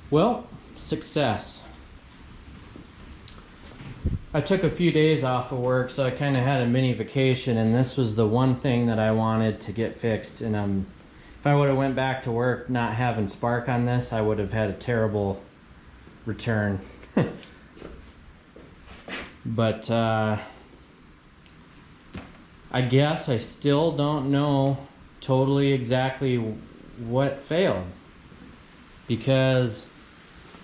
Well, success. I took a few days off of work, so I kind of had a mini vacation, and this was the one thing that I wanted to get fixed. And if I would have went back to work not having spark on this, I would have had a terrible return. But I guess I still don't know totally exactly what failed, because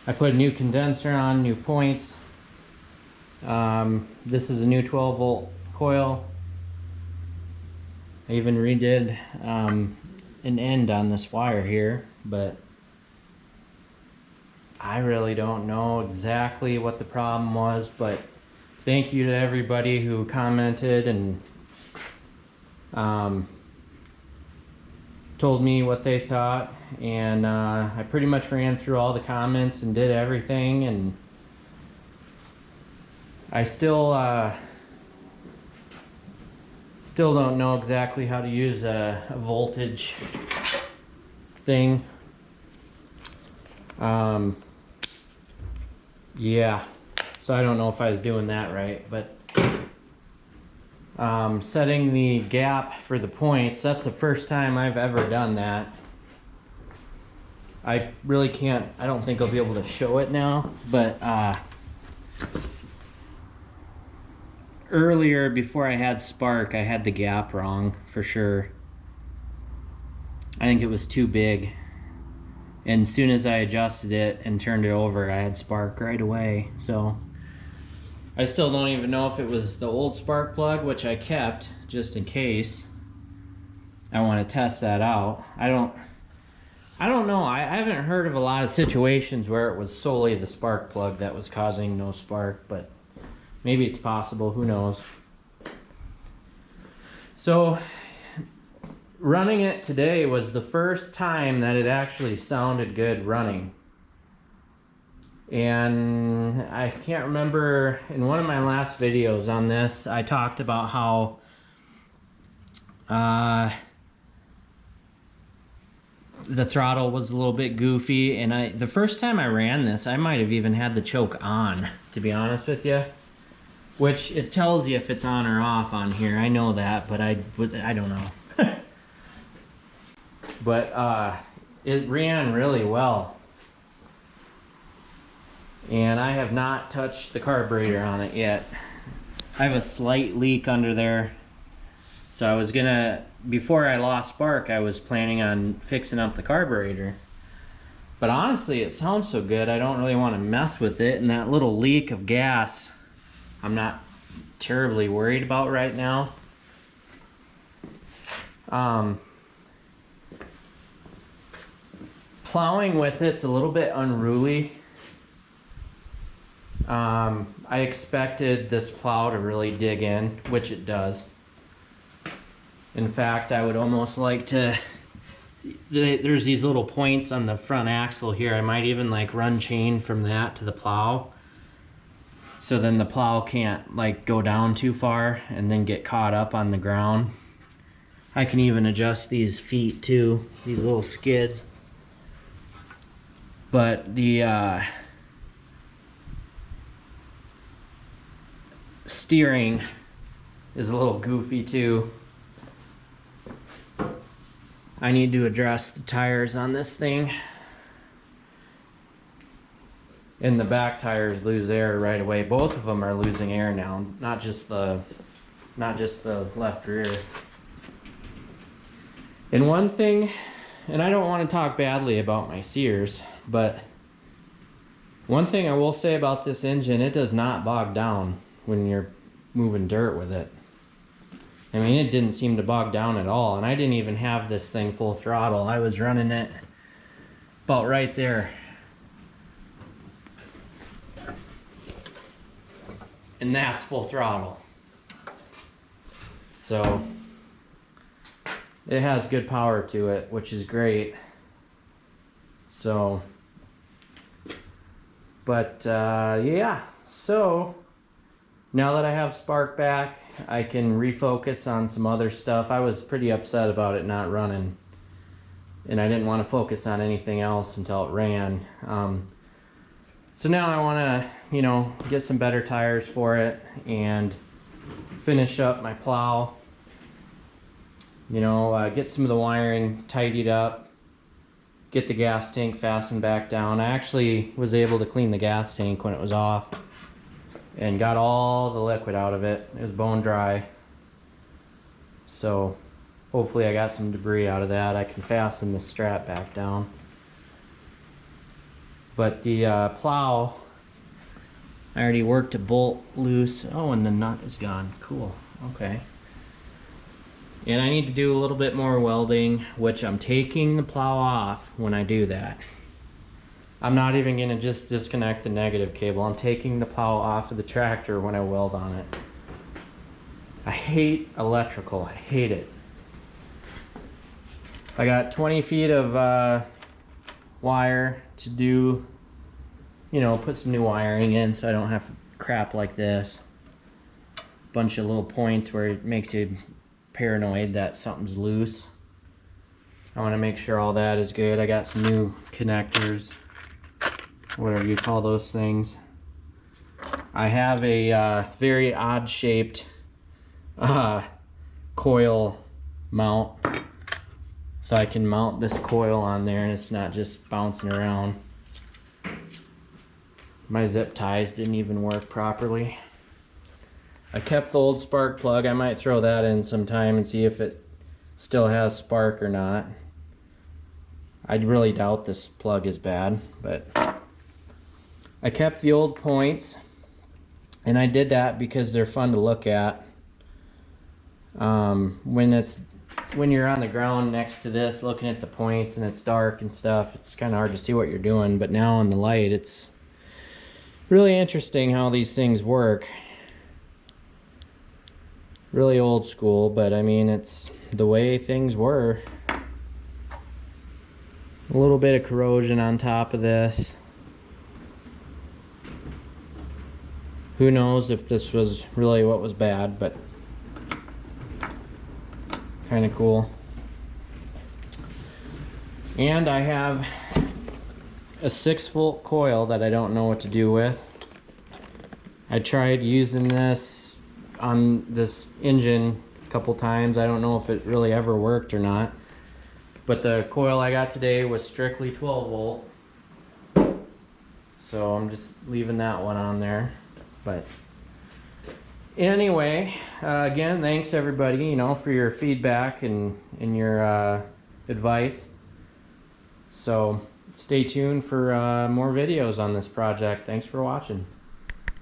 I put a new condenser on, new points. This is a new 12 volt coil. I even redid an end on this wire here, but I really don't know exactly what the problem was. But thank you to everybody who commented and told me what they thought, and I pretty much ran through all the comments and did everything, and I still don't know exactly how to use a voltage thing. Yeah, so I don't know if I was doing that right, but setting the gap for the points, that's the first time I've ever done that. I really can't, I don't think I'll be able to show it now, but earlier, before I had spark, I had the gap wrong for sure. I think it was too big, and as soon as I adjusted it and turned it over, I had spark right away. So I still don't even know if it was the old spark plug, which I kept just in case. I want to test that out. I don't know. I haven't heard of a lot of situations where it was solely the spark plug that was causing no spark, but maybe it's possible, who knows. So running it today was the first time that it actually sounded good running. And I can't remember, in one of my last videos on this, I talked about how the throttle was a little bit goofy, and the first time I ran this, I might have even had the choke on, to be honest with you. Which it tells you if it's on or off on here. I know that, but I don't know. But it ran really well. And I have not touched the carburetor on it yet. I have a slight leak under there. So I was gonna, before I lost spark, I was planning on fixing up the carburetor. But honestly, it sounds so good, I don't really want to mess with it. And that little leak of gas, I'm not terribly worried about right now. Plowing with it's a little bit unruly. I expected this plow to really dig in, which it does. In fact, I would almost like to, there's these little points on the front axle here. I might even like run chain from that to the plow, so then the plow can't like go down too far and then get caught up on the ground. I can even adjust these feet too, these little skids. But the steering is a little goofy too. I need to address the tires on this thing. And the back tires lose air right away. Both of them are losing air now, not just the left rear. And one thing, and I don't want to talk badly about my Sears, but one thing I will say about this engine, it does not bog down when you're moving dirt with it. I mean, it didn't seem to bog down at all, and I didn't even have this thing full throttle. I was running it about right there. And that's full throttle. So it has good power to it, which is great. So, but yeah, so now that I have spark back, I can refocus on some other stuff. I was pretty upset about it not running, and I didn't want to focus on anything else until it ran. So now I want to, you know, get some better tires for it and finish up my plow. You know, get some of the wiring tidied up, get the gas tank fastened back down. I actually was able to clean the gas tank when it was off and got all the liquid out of it. It was bone dry. So hopefully I got some debris out of that. I can fasten the strap back down. But the plow, I already worked a bolt loose. Oh, and the nut is gone. Cool. Okay. And I need to do a little bit more welding, which I'm taking the plow off when I do that. I'm not even gonna just disconnect the negative cable. I'm taking the plow off of the tractor when I weld on it. I hate electrical, I hate it. I got 20 feet of wire to do, you know, put some new wiring in so I don't have crap like this. Bunch of little points where it makes you paranoid that something's loose. I want to make sure all that is good. I got some new connectors, whatever you call those things. I have a very odd shaped coil mount, so I can mount this coil on there and it's not just bouncing around. My zip ties didn't even work properly. I kept the old spark plug. I might throw that in sometime and see if it still has spark or not. I really doubt this plug is bad, but I kept the old points, and I did that because they're fun to look at. When you're on the ground next to this looking at the points and it's dark and stuff, it's kind of hard to see what you're doing, but now in the light it's really interesting how these things work. Really old school, but I mean, it's the way things were. A little bit of corrosion on top of this. Who knows if this was really what was bad, but kind of cool. And I have a 6-volt coil that I don't know what to do with. I tried using this on this engine a couple times. I don't know if it really ever worked or not, but the coil I got today was strictly 12 volt, so I'm just leaving that one on there. But anyway, again, thanks everybody, you know, for your feedback and your advice. So stay tuned for more videos on this project. Thanks for watching.